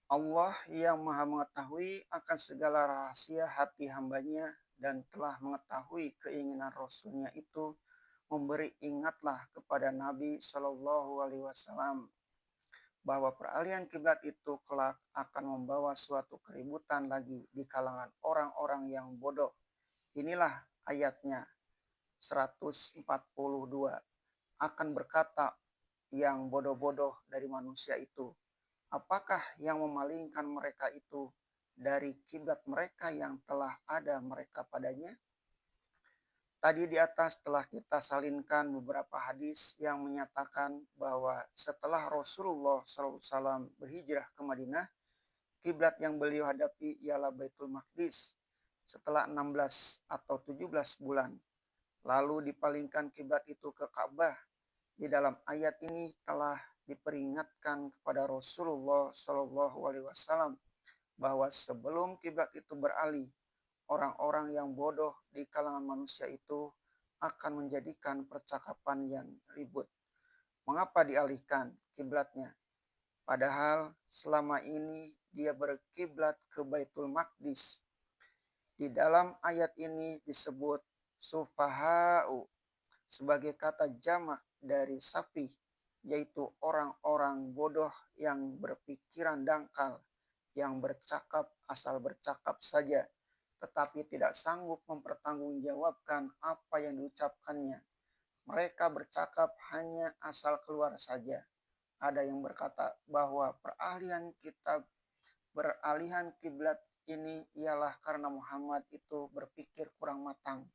Allah yang maha mengetahui akan segala rahasia hati hambanya dan telah mengetahui keinginan Rasulnya itu memberi ingatlah kepada Nabi Shallallahu Alaihi Wasallam bahwa peralihan kiblat itu kelak akan membawa suatu keributan lagi di kalangan orang-orang yang bodoh. Inilah ayatnya 142. Akan berkata yang bodoh-bodoh dari manusia itu, apakah yang memalingkan mereka itu dari kiblat mereka yang telah ada mereka padanya? Tadi di atas telah kita salinkan beberapa hadis yang menyatakan bahwa setelah Rasulullah SAW berhijrah ke Madinah, kiblat yang beliau hadapi ialah Baitul Maqdis setelah 16 atau 17 bulan. Lalu dipalingkan kiblat itu ke Ka'bah. Di dalam ayat ini telah diperingatkan kepada Rasulullah SAW bahwa sebelum kiblat itu beralih, orang-orang yang bodoh di kalangan manusia itu akan menjadikan percakapan yang ribut. Mengapa dialihkan kiblatnya? Padahal selama ini dia berkiblat ke Baitul Maqdis. Di dalam ayat ini disebut sufaha'u sebagai kata jamak dari safi, yaitu orang-orang bodoh yang berpikiran dangkal, yang bercakap asal bercakap saja, tetapi tidak sanggup mempertanggungjawabkan apa yang diucapkannya. Mereka bercakap hanya asal keluar saja. Ada yang berkata bahwa beralihan kiblat ini ialah karena Muhammad itu berpikir kurang matang.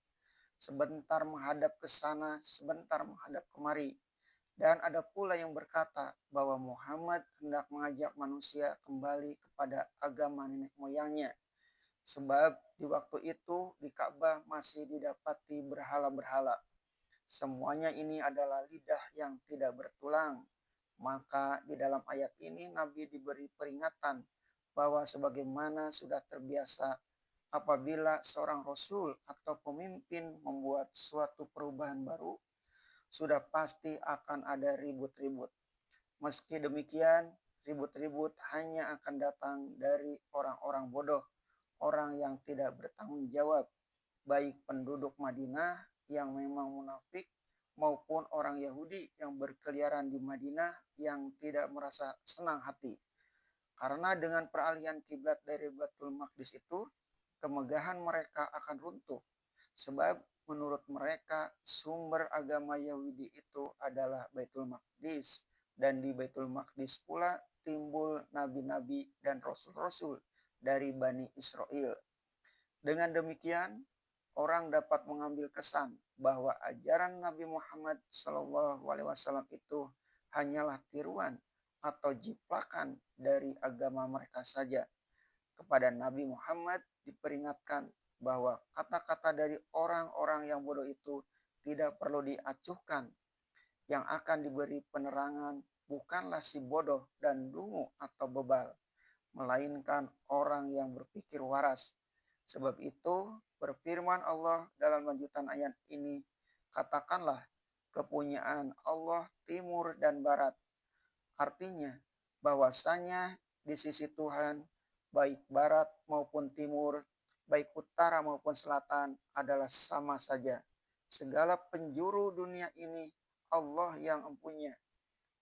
Sebentar menghadap ke sana, sebentar menghadap kemari. Dan ada pula yang berkata bahwa Muhammad hendak mengajak manusia kembali kepada agama nenek moyangnya. Sebab di waktu itu di Ka'bah masih didapati berhala-berhala. Semuanya ini adalah lidah yang tidak bertulang. Maka di dalam ayat ini Nabi diberi peringatan bahwa sebagaimana sudah terbiasa apabila seorang rasul atau pemimpin membuat suatu perubahan baru, sudah pasti akan ada ribut-ribut. Meski demikian, ribut-ribut hanya akan datang dari orang-orang bodoh, orang yang tidak bertanggung jawab, baik penduduk Madinah yang memang munafik maupun orang Yahudi yang berkeliaran di Madinah yang tidak merasa senang hati. Karena dengan peralihan kiblat dari Baitul Maqdis itu, kemegahan mereka akan runtuh. Sebab menurut mereka sumber agama Yahudi itu adalah Baitul Maqdis. Dan di Baitul Maqdis pula timbul nabi-nabi dan rasul-rasul dari Bani Israel. Dengan demikian, orang dapat mengambil kesan bahwa ajaran Nabi Muhammad SAW itu hanyalah tiruan atau jiplakan dari agama mereka saja. Kepada Nabi Muhammad diperingatkan bahwa kata-kata dari orang-orang yang bodoh itu tidak perlu diacuhkan. Yang akan diberi penerangan bukanlah si bodoh dan dungu atau bebal, melainkan orang yang berpikir waras. Sebab itu berfirman Allah dalam lanjutan ayat ini, katakanlah kepunyaan Allah timur dan barat. Artinya bahwasanya di sisi Tuhan baik barat maupun timur, baik utara maupun selatan adalah sama saja. Segala penjuru dunia ini Allah yang empunya.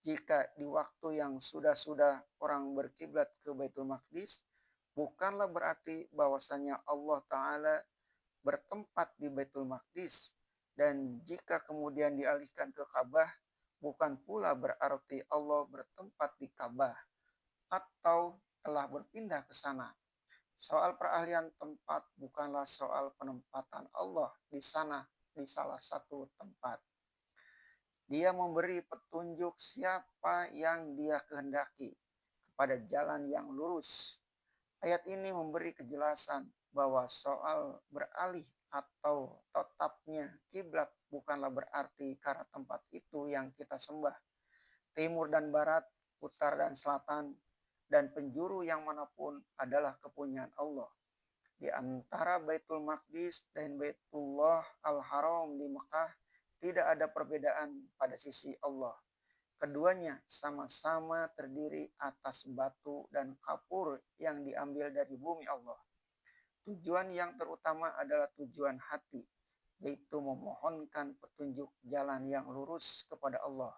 Jika di waktu yang sudah-sudah orang berkiblat ke Baitul Maqdis, bukanlah berarti bahwasanya Allah Ta'ala bertempat di Baitul Maqdis. Dan jika kemudian dialihkan ke Ka'bah, bukan pula berarti Allah bertempat di Ka'bah atau telah berpindah ke sana. Soal peralihan tempat bukanlah soal penempatan Allah di sana di salah satu tempat. Dia memberi petunjuk siapa yang dia kehendaki kepada jalan yang lurus. Ayat ini memberi kejelasan bahwa soal beralih atau tetapnya kiblat bukanlah berarti karena tempat itu yang kita sembah. Timur dan barat, utara dan selatan, dan penjuru yang manapun adalah kepunyaan Allah. Di antara Baitul Maqdis dan Baitullah Al-Haram di Mekah tidak ada perbedaan pada sisi Allah. Keduanya sama-sama terdiri atas batu dan kapur yang diambil dari bumi Allah. Tujuan yang terutama adalah tujuan hati, yaitu memohonkan petunjuk jalan yang lurus kepada Allah,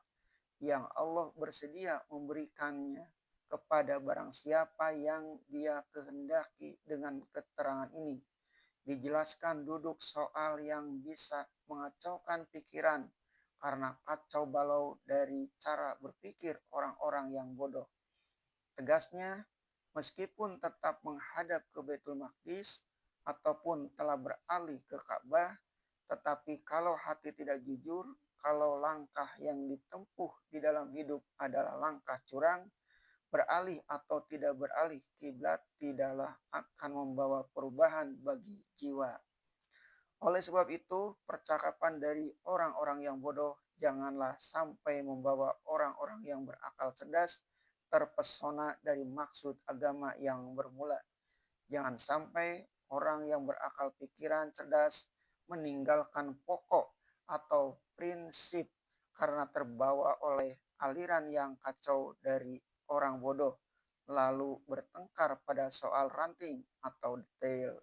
yang Allah bersedia memberikannya kepada barang siapa yang Dia kehendaki. Dengan keterangan ini dijelaskan duduk soal yang bisa mengacaukan pikiran karena kacau balau dari cara berpikir orang-orang yang bodoh. Tegasnya, meskipun tetap menghadap ke Baitul Maqdis ataupun telah beralih ke Ka'bah, tetapi kalau hati tidak jujur, kalau langkah yang ditempuh di dalam hidup adalah langkah curang, beralih atau tidak beralih kiblat tidaklah akan membawa perubahan bagi jiwa. Oleh sebab itu, percakapan dari orang-orang yang bodoh janganlah sampai membawa orang-orang yang berakal cerdas terpesona dari maksud agama yang bermula. Jangan sampai orang yang berakal pikiran cerdas meninggalkan pokok atau prinsip karena terbawa oleh aliran yang kacau dari orang bodoh, lalu bertengkar pada soal ranting atau detail.